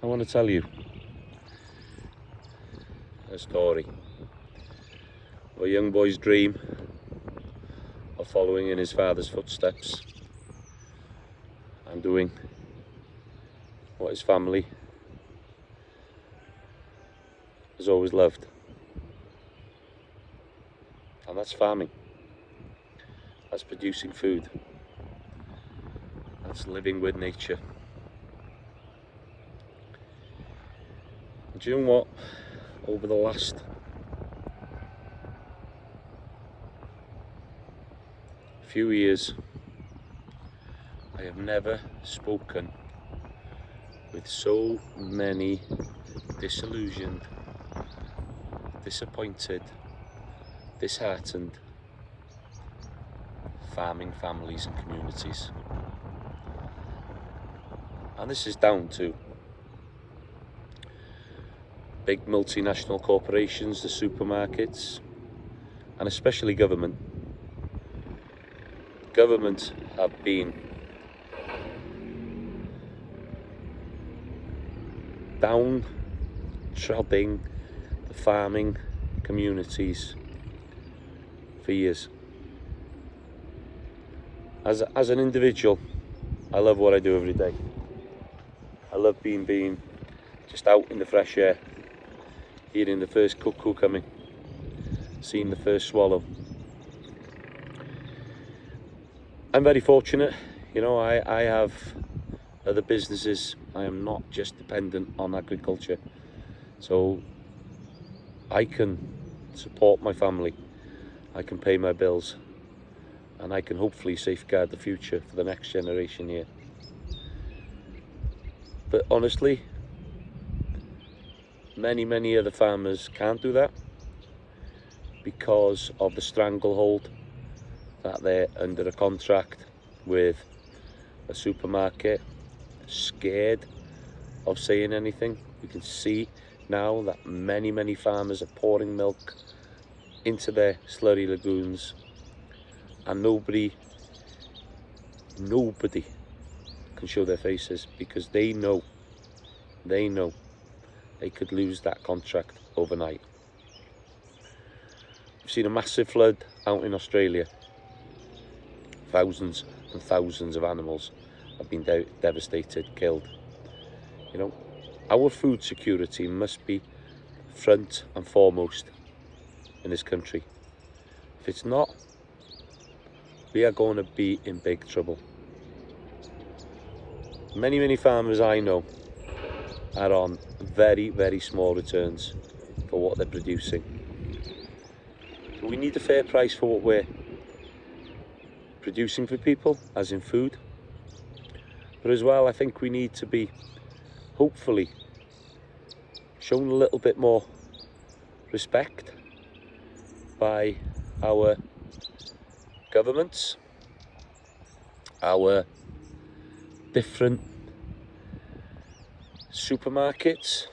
I want to tell you a story of a young boy's dream of following in his father's footsteps and doing what his family has always loved, and that's farming. That's producing food. That's living with nature. And do you know what? Over the last few years, I have never spoken with so many disillusioned, disappointed, disheartened farming families and communities. And this is down to big multinational corporations, the supermarkets, and especially government. Government have been downtrodden the farming communities for years. As an individual, I love what I do every day. I love being just out in the fresh air, hearing the first cuckoo coming, seeing the first swallow. I'm very fortunate, you know, I have other businesses. I am not just dependent on agriculture, so I can support my family, I can pay my bills, and I can hopefully safeguard the future for the next generation here. But honestly, many other farmers can't do that because of the stranglehold that they're under a contract with a supermarket, scared of saying anything. We can see now that many farmers are pouring milk into their slurry lagoons, and nobody can show their faces because they know they could lose that contract overnight. We've seen a massive flood out in Australia. Thousands and thousands of animals have been devastated, killed. You know, our food security must be front and foremost in this country. If it's not, we are going to be in big trouble. Many farmers I know are on very small returns for what they're producing. So we need a fair price for what we're producing for people, as in food. But as well, I think we need to be, hopefully, shown a little bit more respect by our governments, our different supermarkets,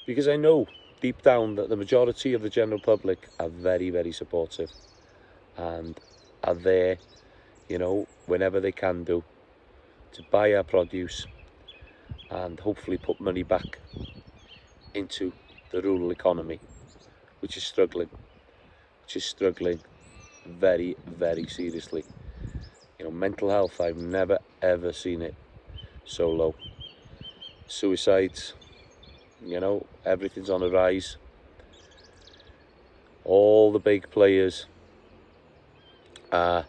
because I know deep down that the majority of the general public are very supportive and are there, you know, whenever they can do, to buy our produce and hopefully put money back into the rural economy, which is struggling very seriously. You know, mental health, I've never ever seen it so low. Suicides, you know, everything's on a rise. All the big players are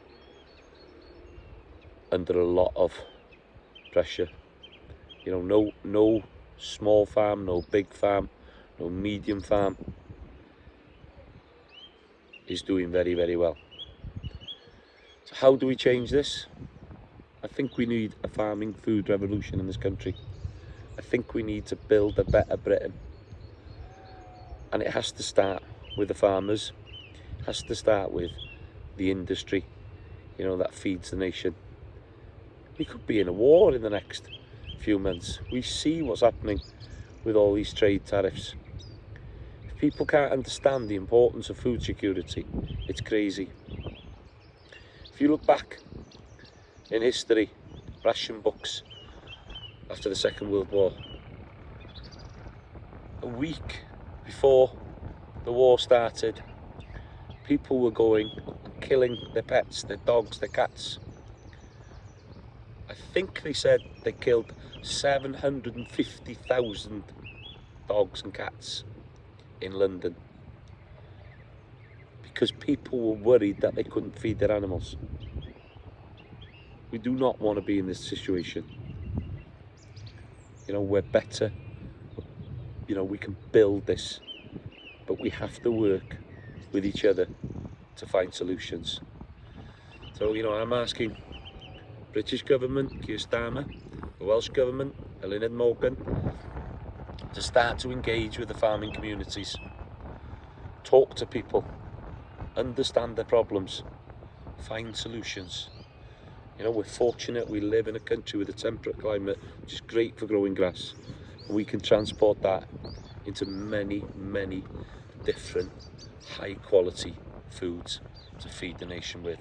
under a lot of pressure. You know, no small farm, no big farm, no medium farm is doing very well. So how do we change this? I think we need a farming food revolution in this country. I think we need to build a better Britain. And it has to start with the farmers. It has to start with the industry, you know, that feeds the nation. We could be in a war in the next few months. We see what's happening with all these trade tariffs. If people can't understand the importance of food security, it's crazy. If you look back in history, ration books after the Second World War. A week before the war started, people were going and killing their pets, their dogs, their cats. I think they said they killed 750,000 dogs and cats in London because people were worried that they couldn't feed their animals. We do not want to be in this situation. You know, we're better. You know, we can build this, but we have to work with each other to find solutions. So, you know, I'm asking British government, Keir Starmer, the Welsh government, Eluned Morgan, to start to engage with the farming communities, talk to people, understand their problems, find solutions. You know, we're fortunate we live in a country with a temperate climate, which is great for growing grass. And we can transport that into many, many different high quality foods to feed the nation with.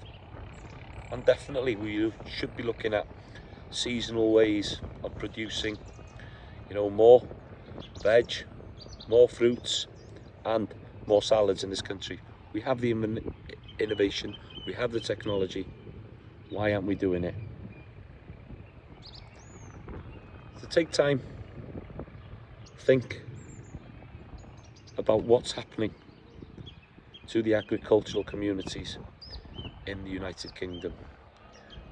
And definitely we should be looking at seasonal ways of producing, you know, more veg, more fruits and more salads in this country. We have the innovation, we have the technology. Why aren't we doing it? So take time, think about what's happening to the agricultural communities in the United Kingdom.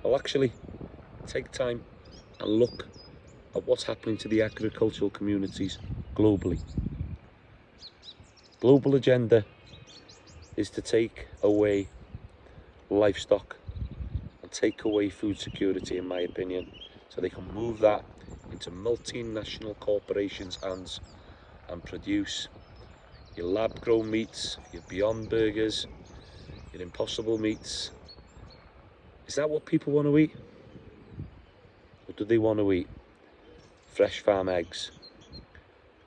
Well, actually, take time and look at what's happening to the agricultural communities globally. Global agenda is to take away livestock and take away food security, in my opinion, so they can move that into multinational corporations' hands and produce your lab-grown meats, your Beyond Burgers, your Impossible meats. Is that what people want to eat? Or do they want to eat fresh farm eggs,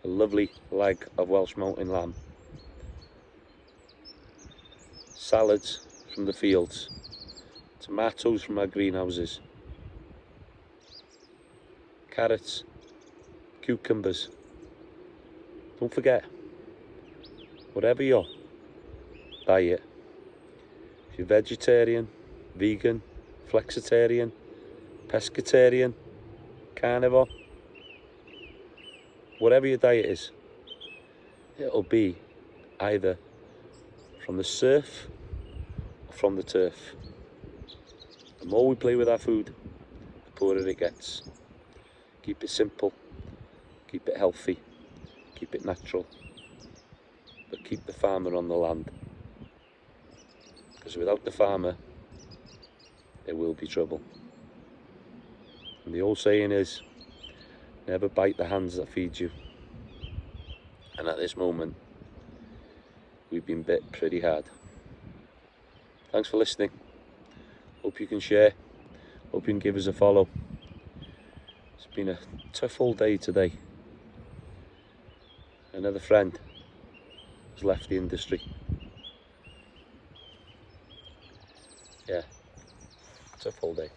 a lovely leg of Welsh mountain lamb, salads from the fields, tomatoes from our greenhouses, carrots, cucumbers? Don't forget, whatever your diet, if you're vegetarian, vegan, flexitarian, pescatarian, carnivore, whatever your diet is, it'll be either from the surf or from the turf. The more we play with our food, the poorer it gets. Keep it simple, keep it healthy, keep it natural, but keep the farmer on the land. Because without the farmer, there will be trouble. And the old saying is, never bite the hands that feed you. And at this moment, we've been bit pretty hard. Thanks for listening. Hope you can share. Hope you can give us a follow. It's been a tough all day today. Another friend has left the industry. Yeah, tough all day.